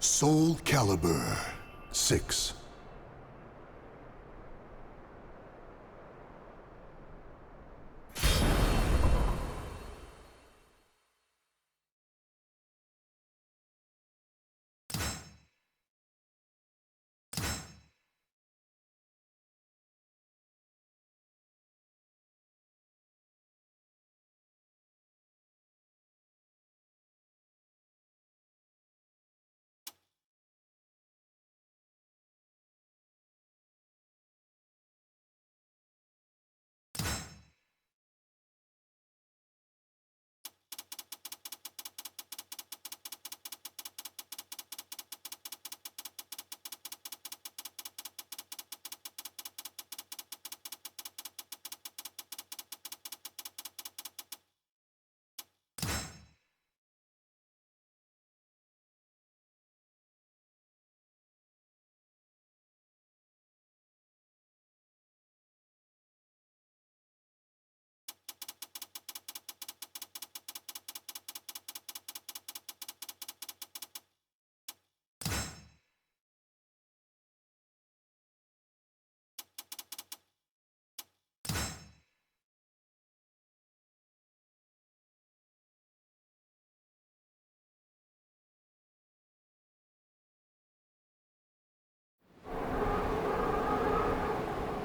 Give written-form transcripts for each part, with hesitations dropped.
Soul Calibur 6.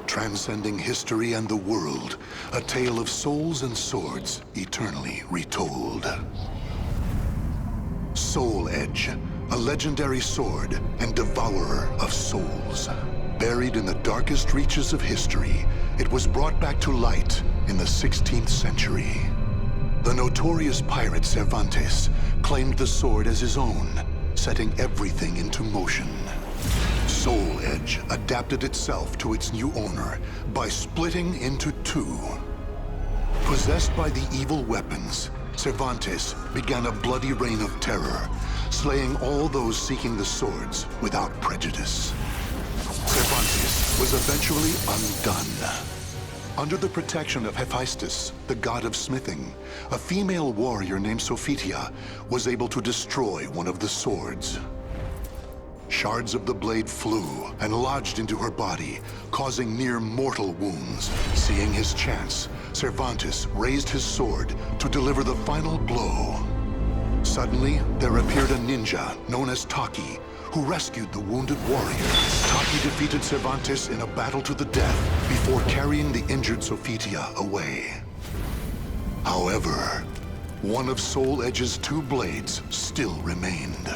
Transcending history and the world, a tale of souls and swords eternally retold. Soul Edge, a legendary sword and devourer of souls. Buried in the darkest reaches of history, it was brought back to light in the 16th century. The notorious pirate Cervantes claimed the sword as his own, setting everything into motion. Soul Edge adapted itself to its new owner by splitting into two. Possessed by the evil weapons, Cervantes began a bloody reign of terror, slaying all those seeking the swords without prejudice. Cervantes was eventually undone. Under the protection of Hephaestus, the god of smithing, a female warrior named Sophitia was able to destroy one of the swords. Shards of the blade flew and lodged into her body, causing near mortal wounds. Seeing his chance, Cervantes raised his sword to deliver the final blow. Suddenly, there appeared a ninja known as Taki, who rescued the wounded warrior. Taki defeated Cervantes in a battle to the death before carrying the injured Sophitia away. However, one of Soul Edge's two blades still remained.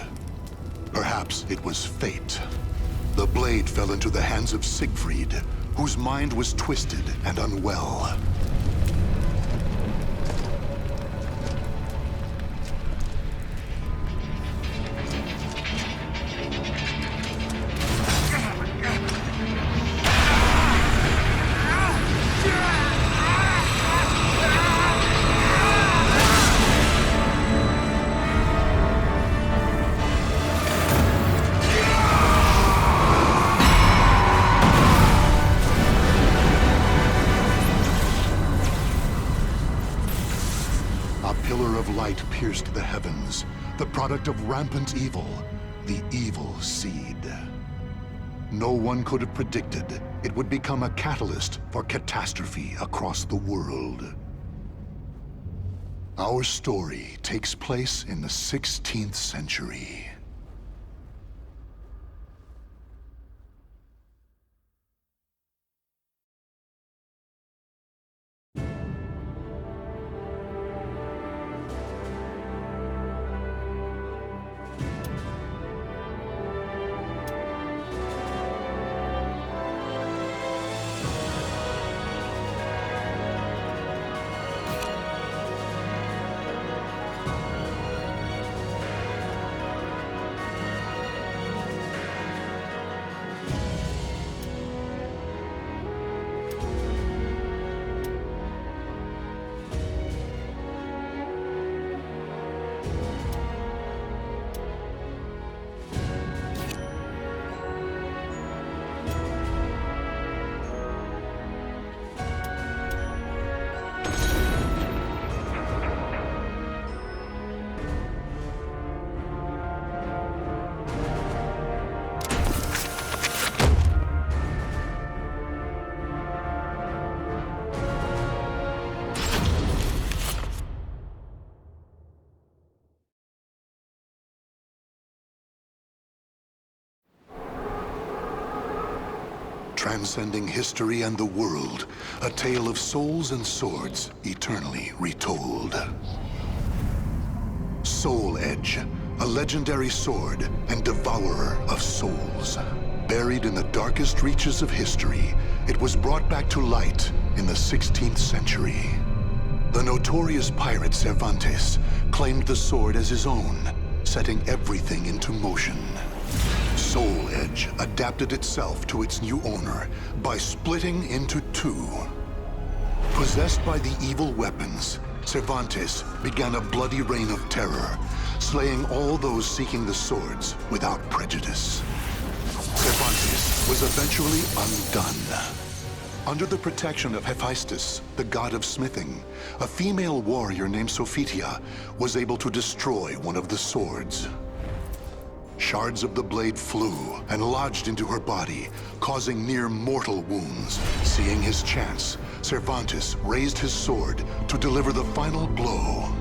Perhaps it was fate. The blade fell into the hands of Siegfried, whose mind was twisted and unwell. Light pierced the heavens, the product of rampant evil, the evil seed. No one could have predicted it would become a catalyst for catastrophe across the world. Our story takes place in the 16th century. transcending history and the world, a tale of souls and swords eternally retold. Soul Edge, a legendary sword and devourer of souls. Buried in the darkest reaches of history, it was brought back to light in the 16th century. The notorious pirate Cervantes claimed the sword as his own, setting everything into motion. Soul Edge adapted itself to its new owner by splitting into two. Possessed by the evil weapons, Cervantes began a bloody reign of terror, slaying all those seeking the swords without prejudice. Cervantes was eventually undone. Under the protection of Hephaestus, the god of smithing, a female warrior named Sophitia was able to destroy one of the swords. Shards of the blade flew and lodged into her body, causing near mortal wounds. Seeing his chance, Cervantes raised his sword to deliver the final blow.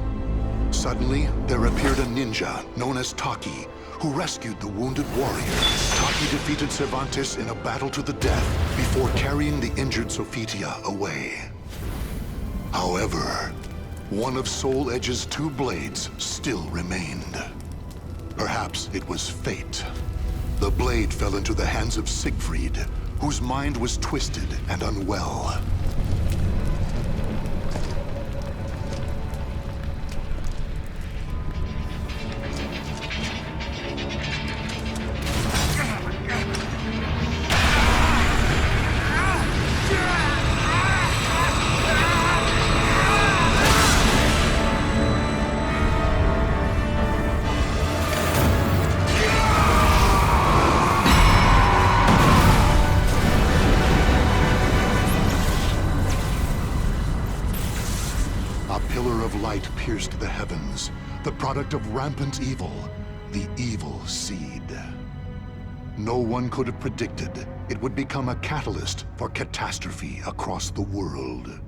Suddenly, there appeared a ninja known as Taki, who rescued the wounded warrior. Taki defeated Cervantes in a battle to the death before carrying the injured Sophitia away. However, one of Soul Edge's two blades still remained. Perhaps it was fate. The blade fell into the hands of Siegfried, whose mind was twisted and unwell. Pierced the heavens, the product of rampant evil, the evil seed. No one could have predicted it would become a catalyst for catastrophe across the world.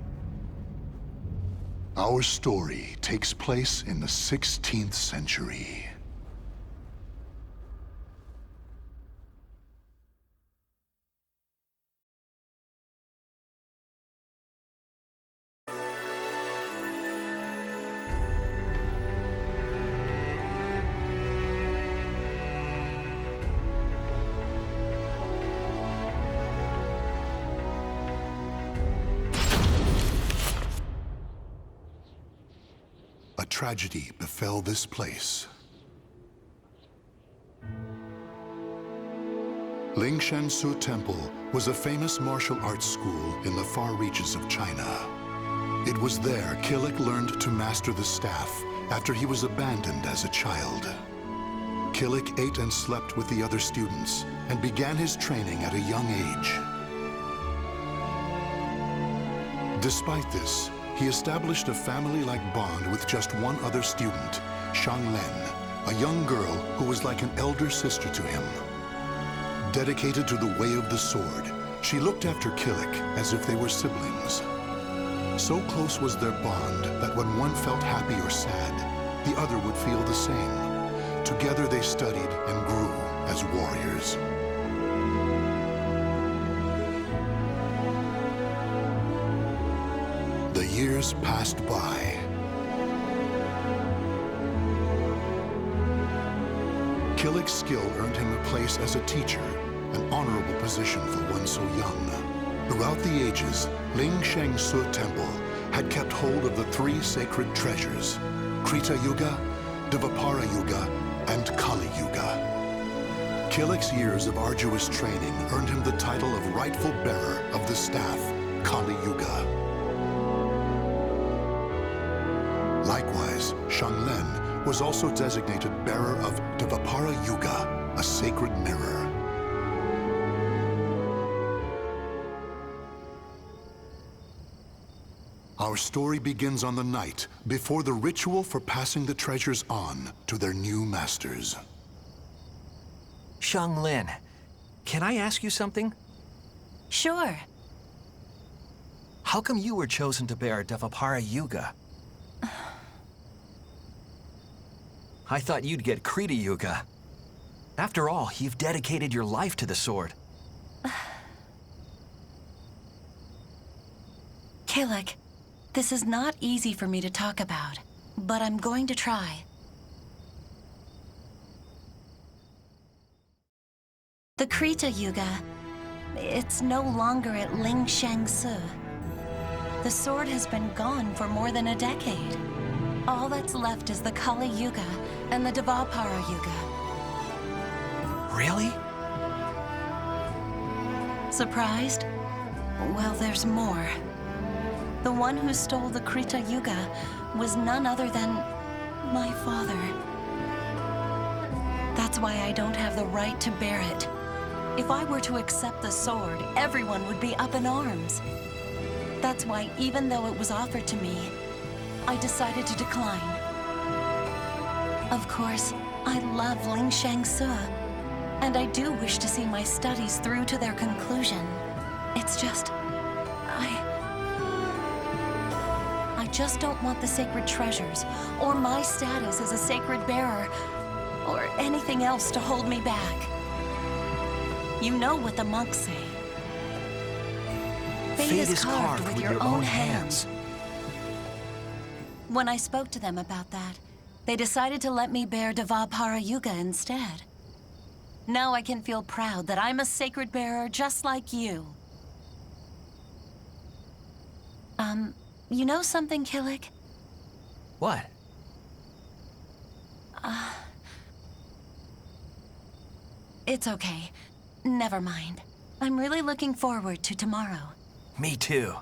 Our story takes place in the 16th century. A tragedy befell this place. Lingshan Su Temple was a famous martial arts school in the far reaches of China. It was there Killick learned to master the staff after he was abandoned as a child. Killick ate and slept with the other students and began his training at a young age. Despite this, he established a family-like bond with just one other student, Shang Len, a young girl who was like an elder sister to him. Dedicated to the way of the sword, she looked after Killick as if they were siblings. So close was their bond that when one felt happy or sad, the other would feel the same. Together they studied and grew as warriors. The years passed by. Killick's skill earned him a place as a teacher, an honorable position for one so young. Throughout the ages, Lingshan Su Temple had kept hold of the three sacred treasures, Krita Yuga, Dvapara Yuga, and Kali Yuga. Killick's years of arduous training earned him the title of rightful bearer of the staff, Kali Yuga. Likewise, Shang Len was also designated bearer of Dvapara Yuga, a sacred mirror. Our story begins on the night before the ritual for passing the treasures on to their new masters. Shang Len, can I ask you something? Sure. How come you were chosen to bear Dvapara Yuga? I thought you'd get Krita Yuga. After all, you've dedicated your life to the sword. Kilik, this is not easy for me to talk about, but I'm going to try. The Krita Yuga, it's no longer at Ling Shang-Su. The sword has been gone for more than a decade. All that's left is the Kali Yuga and the Dvapara Yuga. Really? Surprised? Well, there's more. The one who stole the Krita Yuga was none other than my father. That's why I don't have the right to bear it. If I were to accept the sword, everyone would be up in arms. That's why, even though it was offered to me, I decided to decline. Of course, I love Ling Shang-Su, and I do wish to see my studies through to their conclusion. It's just... I just don't want the sacred treasures, or my status as a sacred bearer, or anything else to hold me back. You know what the monks say. Fate is carved with your own hands. When I spoke to them about that, they decided to let me bear Dvapara Yuga instead. Now I can feel proud that I'm a sacred bearer just like you. You know something, Kilik? What? It's okay. Never mind. I'm really looking forward to tomorrow. Me too.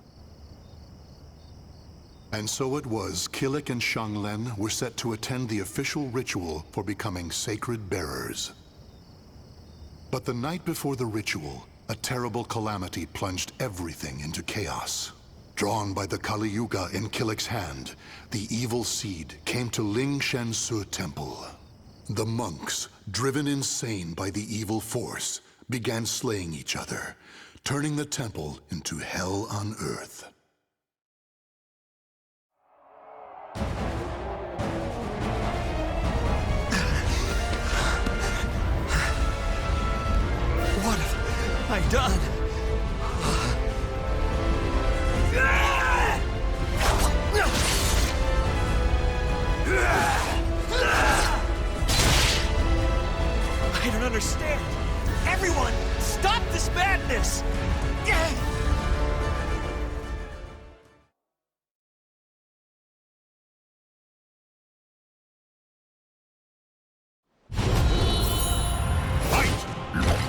And so it was, Kilik and Xianglen were set to attend the official ritual for becoming sacred bearers. But the night before the ritual, a terrible calamity plunged everything into chaos. Drawn by the Kali Yuga in Kilik's hand, the evil seed came to Ling Shang-Su Temple. The monks, driven insane by the evil force, began slaying each other, turning the temple into hell on earth. What have I done? I don't understand. Everyone, stop this madness!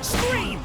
Scream!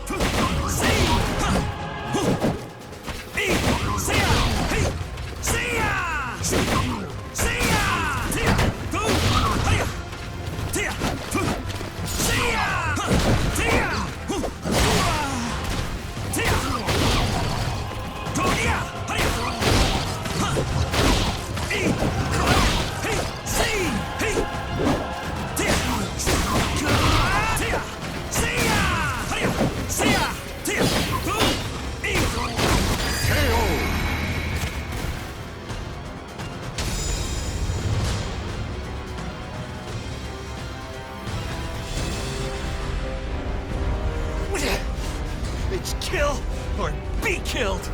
It's kill or be killed!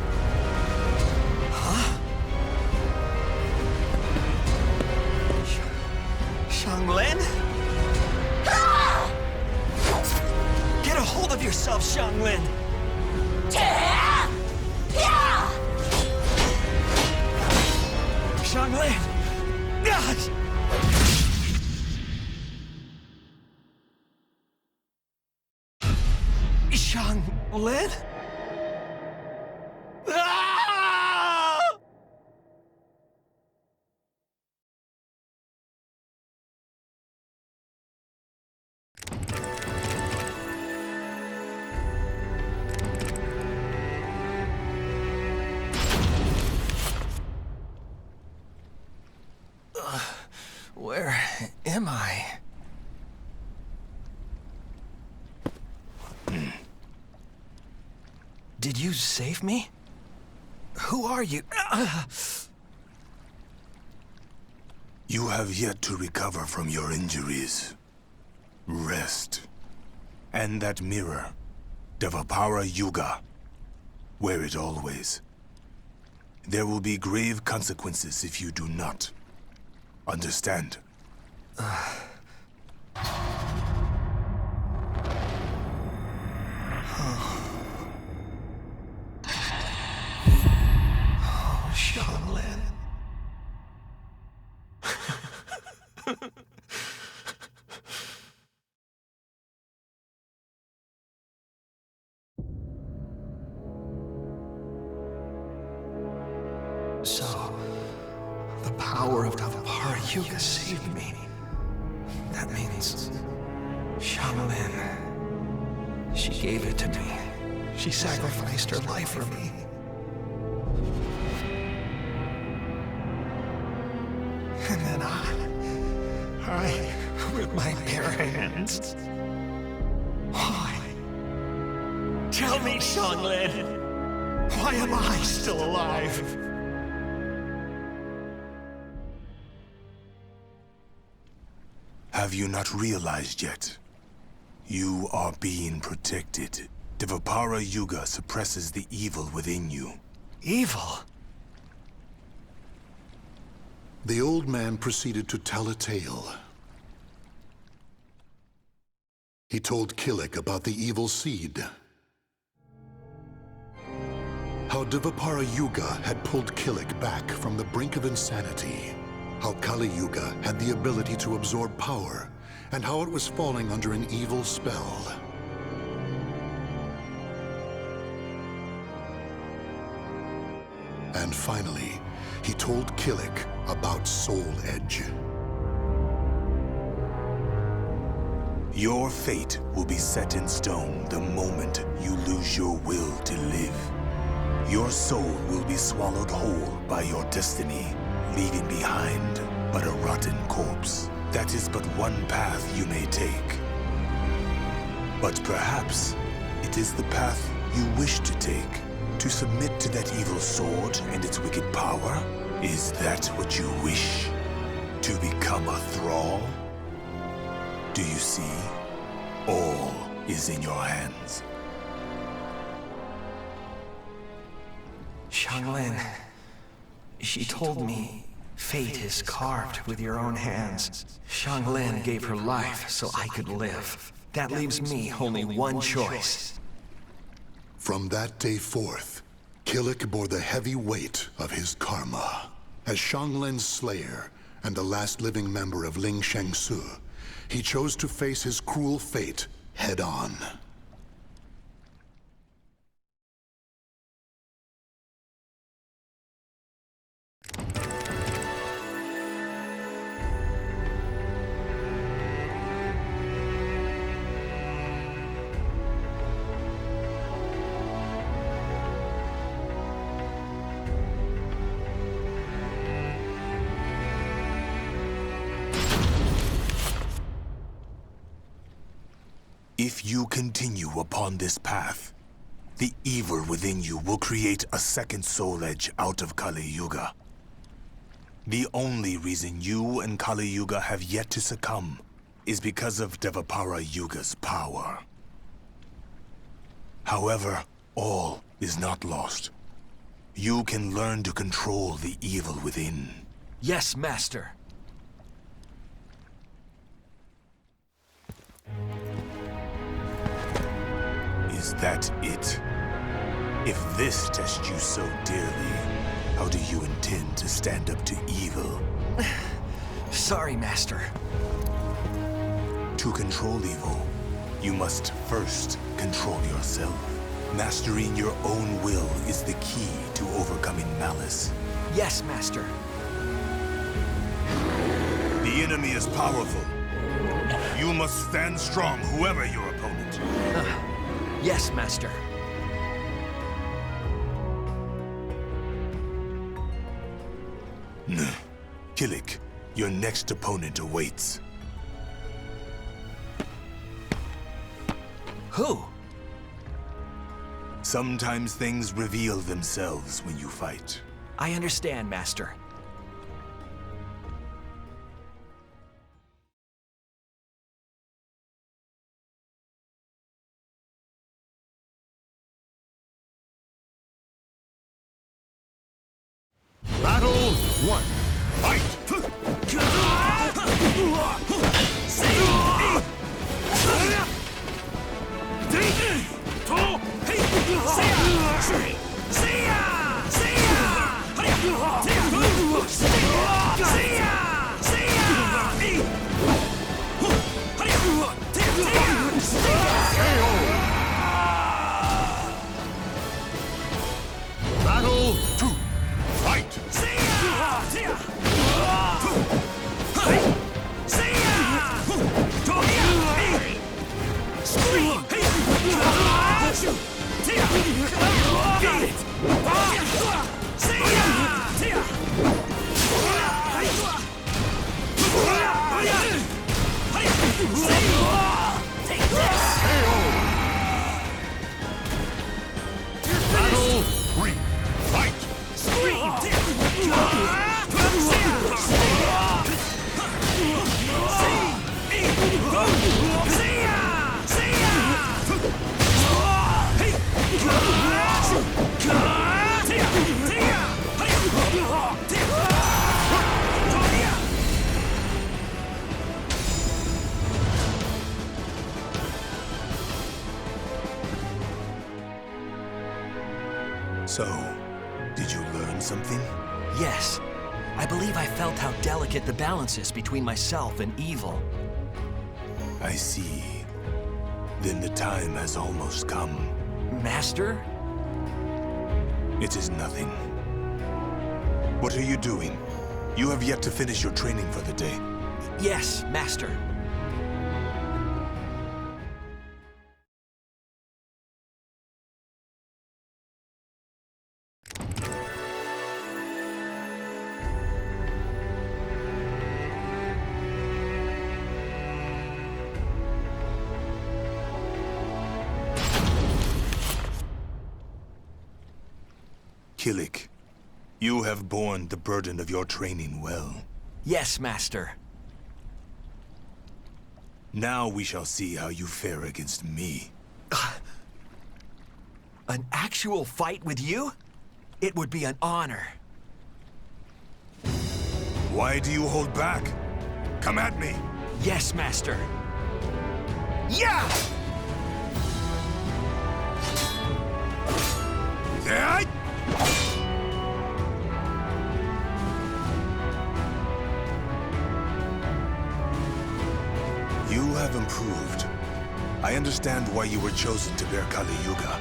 Huh? Xianglen? Get a hold of yourself, Xianglen! Xianglen! Xianglen? Where am I? Did you save me? Who are you? You have yet to recover from your injuries. Rest. And that mirror, Dvapara Yuga. Wear it always. There will be grave consequences if you do not. Understand? Xianglin. So, the power of Davapara Yuga saved me. That means Xianglin. She gave it to me. She sacrificed her life for me. And then I, with my bare hands. Why? Tell me, Xianglin. Why am I still alive? Have you not realized yet? You are being protected. Devapara Yuga suppresses the evil within you. Evil? The old man proceeded to tell a tale. He told Kilik about the evil seed. How Devapara Yuga had pulled Kilik back from the brink of insanity. How Kali Yuga had the ability to absorb power, and how it was falling under an evil spell. And finally, he told Kilik about Soul Edge. Your fate will be set in stone the moment you lose your will to live. Your soul will be swallowed whole by your destiny, leaving behind but a rotten corpse. That is but one path you may take. But perhaps it is the path you wish to take, to submit to that evil sword and its wicked power. Is that what you wish? To become a thrall? Do you see? All is in your hands. Xianglin, she told me fate is carved with your own hands. Xianglin gave her life so I could live. That leaves me only one choice. From that day forth, Kilik bore the heavy weight of his karma. As Xianglin's slayer and the last living member of Ling Shangsu, he chose to face his cruel fate head-on. If you continue upon this path, the evil within you will create a second Soul Edge out of Kali Yuga. The only reason you and Kali Yuga have yet to succumb is because of Devapara Yuga's power. However, all is not lost. You can learn to control the evil within. Yes, Master. Is that it? If this tests you so dearly, how do you intend to stand up to evil? Sorry, Master. To control evil, you must first control yourself. Mastering your own will is the key to overcoming malice. Yes, Master. The enemy is powerful. You must stand strong, whoever your opponent. Yes, Master. Kilik, your next opponent awaits. Who? Sometimes things reveal themselves when you fight. I understand, Master. one, fight! Battle 2, fight! Battle 3, fight! So, did you learn something? Yes. I believe I felt how delicate the balance is between myself and evil. I see. Then the time has almost come. Master? It is nothing. What are you doing? You have yet to finish your training for the day. Yes, Master. Kilik, you have borne the burden of your training well. Yes, Master. Now we shall see how you fare against me. An actual fight with you? It would be an honor. Why do you hold back? Come at me! Yes, Master. Yeah! Yeah! You have improved. I understand why you were chosen to bear Kali Yuga.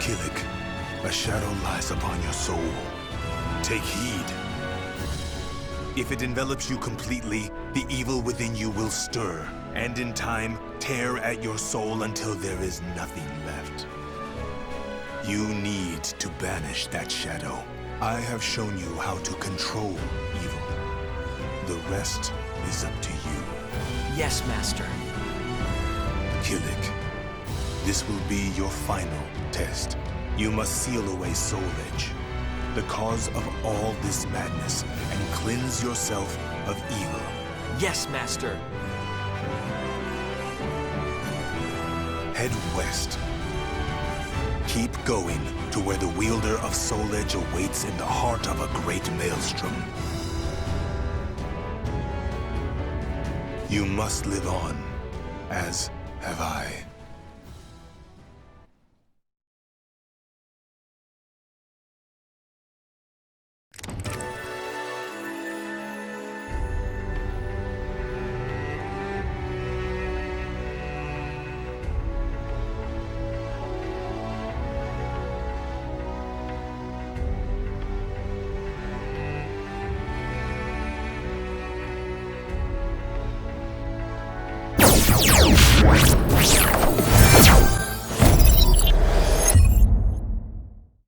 Kilik, a shadow lies upon your soul. Take heed. If it envelops you completely, the evil within you will stir, and in time, tear at your soul until there is nothing left. You need to banish that shadow. I have shown you how to control evil. The rest is up to you. Yes, Master. Kilik, this will be your final test. You must seal away Soul Edge, the cause of all this madness, and cleanse yourself of evil. Yes, Master. Head west. Keep going to where the wielder of Soul Edge awaits in the heart of a great maelstrom. You must live on, as have I.